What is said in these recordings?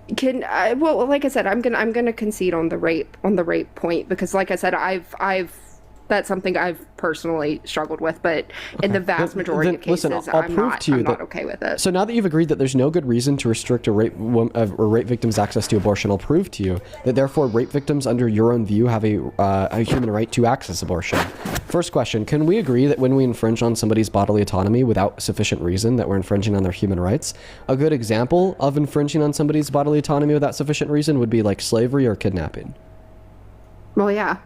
Well, like I said, I'm gonna concede on the rape point because, like I said, I've that's something I've personally struggled with, but in Okay. the vast majority Then of listen, cases, I'll prove to you I'm that. not okay with it. So now that you've agreed that there's no good reason to restrict a rape victim's access to abortion, I'll prove to you that therefore rape victims, under your own view, have a human right to access abortion. First question: can we agree that when we infringe on somebody's bodily autonomy without sufficient reason, that we're infringing on their human rights? A good example of infringing on somebody's bodily autonomy without sufficient reason would be like slavery or kidnapping. Well, yeah.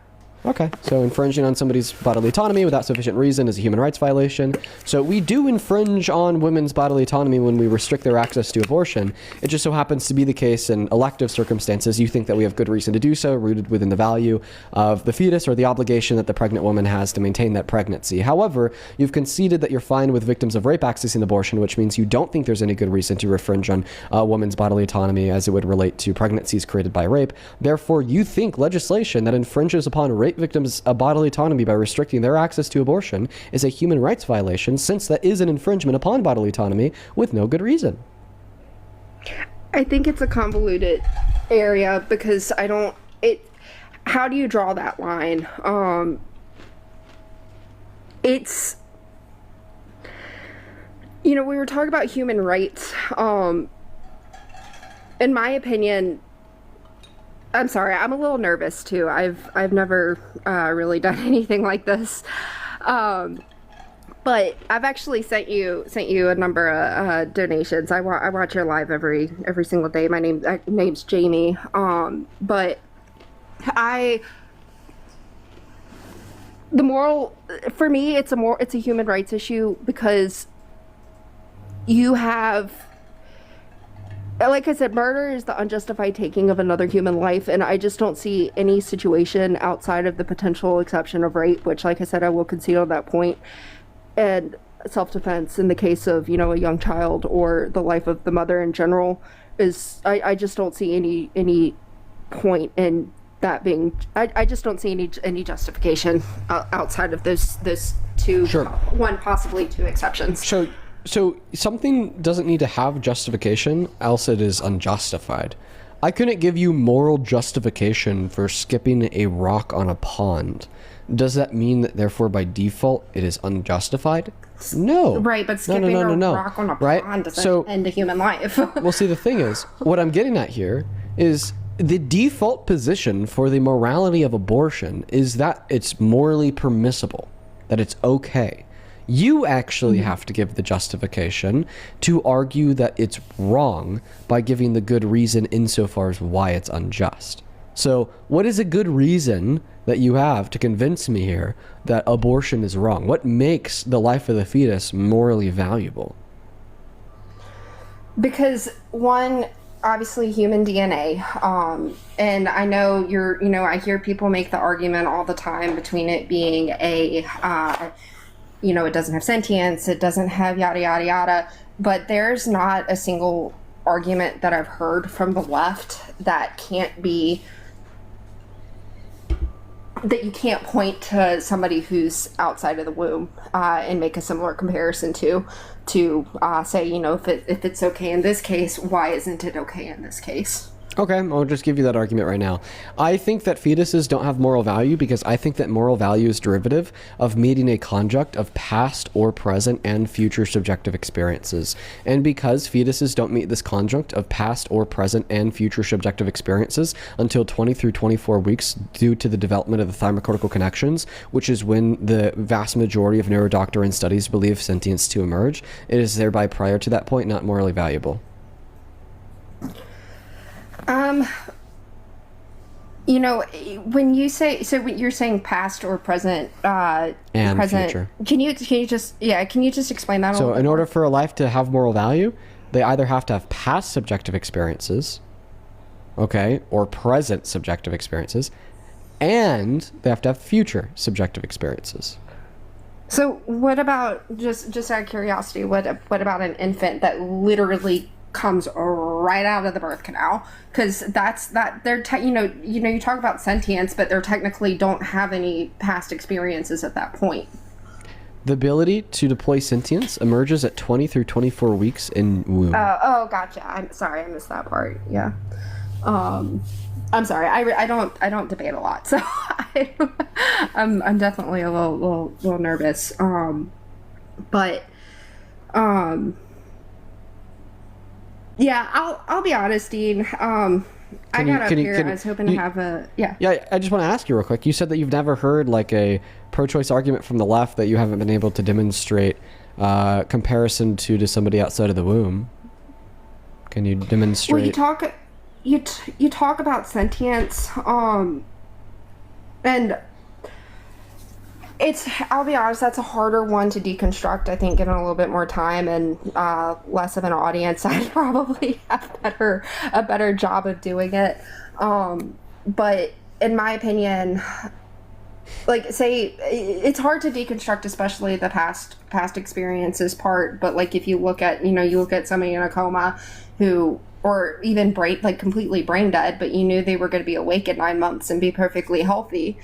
Okay, so infringing on somebody's bodily autonomy without sufficient reason is a human rights violation. So we do infringe on women's bodily autonomy when we restrict their access to abortion. It just so happens to be the case in elective circumstances. You think that we have good reason to do so, rooted within the value of the fetus or the obligation that the pregnant woman has to maintain that pregnancy. However, you've conceded that you're fine with victims of rape accessing abortion, which means you don't think there's any good reason to infringe on a woman's bodily autonomy as it would relate to pregnancies created by rape. Therefore, you think legislation that infringes upon rape victims' bodily autonomy by restricting their access to abortion is a human rights violation, since that is an infringement upon bodily autonomy with no good reason. I think it's a convoluted area because how do you draw that line? It's, we were talking about human rights. In my opinion, I'm sorry, I'm a little nervous too. I've never really done anything like this. But I've actually sent you a number of donations. I watch your live every single day. My name's Jamie. But the moral, for me, it's a human rights issue because you have, like I said, murder is the unjustified taking of another human life, and I just don't see any situation outside of the potential exception of rape, which, like I said, I will concede on that point, and self-defense in the case of, a young child or the life of the mother in general is, I just don't see any point in that being, I just don't see any justification outside of those two, Sure. possibly two exceptions. So something doesn't need to have justification, else it is unjustified. I couldn't give you moral justification for skipping a rock on a pond. Does that mean that therefore by default it is unjustified? No. Right, but skipping a rock on a pond doesn't end a human life. Well, see, the thing is, what I'm getting at here is the default position for the morality of abortion is that it's morally permissible, that it's okay. You actually have to give the justification to argue that it's wrong by giving the good reason insofar as why it's unjust. So what is a good reason that you have to convince me here that abortion is wrong? What makes the life of the fetus morally valuable? Because one, obviously human DNA, and I know I hear people make the argument all the time between it being it doesn't have sentience, it doesn't have yada, yada, yada. But there's not a single argument that I've heard from the left that you can't point to somebody who's outside of the womb and make a similar comparison to say, if it's okay in this case, why isn't it okay in this case? Okay, I'll just give you that argument right now. I think that fetuses don't have moral value because I think that moral value is derivative of meeting a conjunct of past or present and future subjective experiences. And because fetuses don't meet this conjunct of past or present and future subjective experiences until 20 through 24 weeks due to the development of the thymocortical connections, which is when the vast majority of neurodoctrine studies believe sentience to emerge, it is thereby prior to that point not morally valuable. When you say, so when you're saying past or present, and present, future. Can you just explain that a little So bit in more? order for a life to have moral value, they either have to have past subjective experiences, okay, or present subjective experiences, and they have to have future subjective experiences. So what about, just out of curiosity, what about an infant that literally comes right out of the birth canal? Because they're you talk about sentience, but they technically don't have any past experiences at that point. The ability to deploy sentience emerges at 20 through 24 weeks in womb. Oh, gotcha. I'm sorry, I missed that part. Yeah. I'm sorry. I don't debate a lot, so I'm definitely a little nervous. But yeah, I'll be honest, Dean. I got up here. I was hoping to have a Yeah, I just want to ask you real quick. You said that you've never heard like a pro-choice argument from the left that you haven't been able to demonstrate comparison to somebody outside of the womb. Can you demonstrate? Well, you talk about sentience, and I'll be honest, that's a harder one to deconstruct. I think given a little bit more time and less of an audience, I'd probably have a better job of doing it. But in my opinion, like, say, it's hard to deconstruct, especially the past experiences part. But like, if you look at somebody in a coma who, or even completely brain dead, but you knew they were going to be awake at 9 months and be perfectly healthy,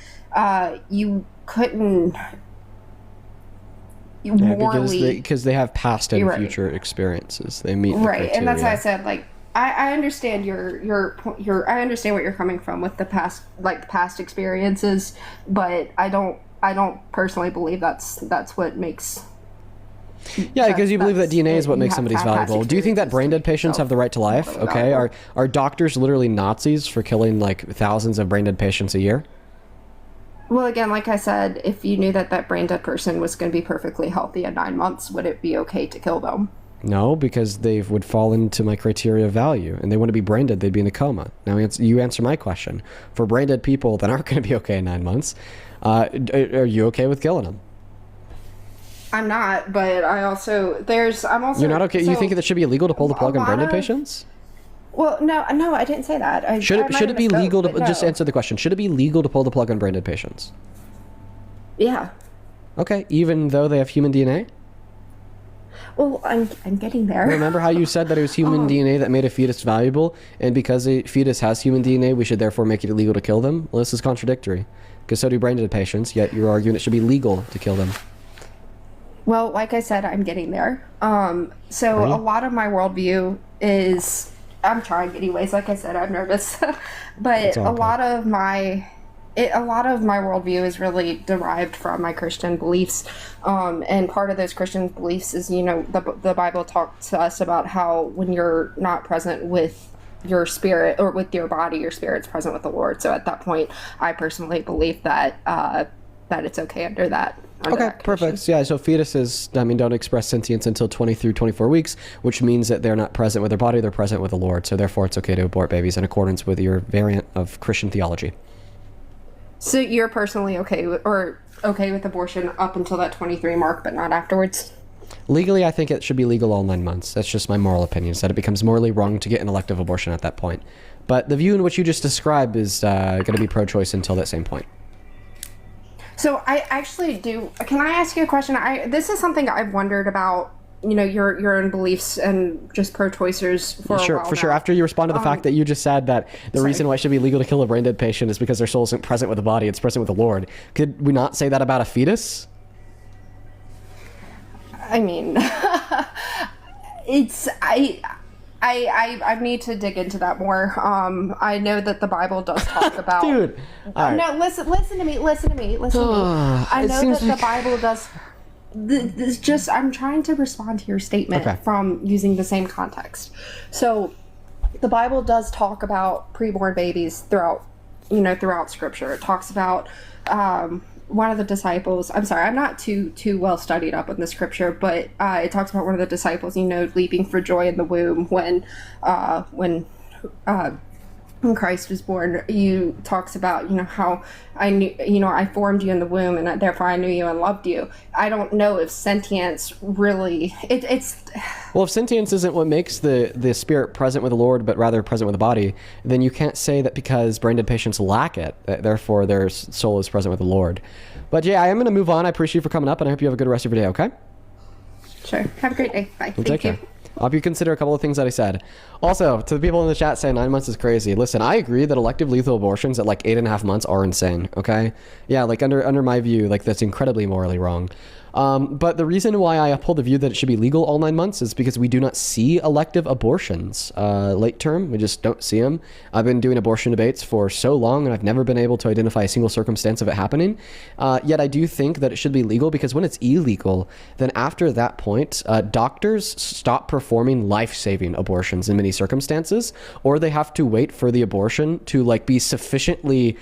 you couldn't morally, because they have past and future experiences. They meet the criteria. And that's why I said, like, I understand your I understand what you're coming from with the past experiences, but I don't personally believe that's what makes. Yeah, because you believe that DNA is what makes somebody's valuable. Do you think that brain dead patients have the right to life? Okay, are doctors literally Nazis for killing like thousands of brain dead patients a year? Well, again, like I said, if you knew that brain dead person was going to be perfectly healthy at 9 months, would it be okay to kill them? No, because they would fall into my criteria of value, and they wouldn't be brain dead, they'd be in a coma. Now you answer my question. For brain dead people that aren't going to be okay in 9 months, are you okay with killing them? I'm not, but I'm also... You're not okay? You think that it should be illegal to pull the plug on brain dead patients? Well, no, I didn't say that. Should it be legal to... Just answer the question. Should it be legal to pull the plug on brain dead patients? Yeah. Okay, even though they have human DNA? Well, I'm getting there. Remember how you said that it was human DNA that made a fetus valuable, and because a fetus has human DNA, we should therefore make it illegal to kill them? Well, this is contradictory, because so do brain dead patients, yet you're arguing it should be legal to kill them. Well, like I said, I'm getting there. So a lot of my worldview is... I'm trying anyways. Like I said, I'm nervous. But a lot of my worldview is really derived from my Christian beliefs. And part of those Christian beliefs is, the Bible talks to us about how when you're not present with your spirit or with your body, your spirit's present with the Lord. So at that point, I personally believe that it's okay under that. Okay, perfect. Yeah, so fetuses, don't express sentience until 20 through 24 weeks, which means that they're not present with their body, they're present with the Lord. So therefore, it's okay to abort babies in accordance with your variant of Christian theology. So you're personally okay with abortion up until that 23 mark, but not afterwards? Legally, I think it should be legal all 9 months. That's just my moral opinion, is that it becomes morally wrong to get an elective abortion at that point. But the view in which you just described is going to be pro-choice until that same point. So I actually do. Can I ask you a question? This is something I've wondered about. Your own beliefs and just pro-choicers for a while for sure. After you respond to the fact that you just said that the reason why it should be legal to kill a brain dead patient is because their soul isn't present with the body; it's present with the Lord. Could we not say that about a fetus? I mean, I need to dig into that more. I know that the Bible does talk about... Dude! Right. No, listen to me. I know that the Bible does... I'm trying to respond to your statement from using the same context. So, the Bible does talk about preborn babies throughout Scripture. It talks about... one of the disciples, I'm sorry, I'm not too well studied up on the scripture, but it talks about one of the disciples, leaping for joy in the womb when Christ was born. You talks about, how I knew, I formed you in the womb and therefore I knew you and loved you. I don't know if sentience really, it's... Well, if sentience isn't what makes the spirit present with the Lord, but rather present with the body, then you can't say that because brain dead patients lack it, therefore their soul is present with the Lord. But yeah, I am going to move on. I appreciate you for coming up, and I hope you have a good rest of your day, okay? Sure. Have a great day. Bye. Thank you. I hope you consider a couple of things that I said. Also, to the people in the chat saying 9 months is crazy. Listen, I agree that elective lethal abortions at like 8.5 months are insane. Okay, yeah, like under my view, like that's incredibly morally wrong. But the reason why I uphold the view that it should be legal all 9 months is because we do not see elective abortions late term. We just don't see them. I've been doing abortion debates for so long, and I've never been able to identify a single circumstance of it happening. Yet I do think that it should be legal, because when it's illegal, then after that point, doctors stop performing life-saving abortions in many circumstances, or they have to wait for the abortion to like be sufficiently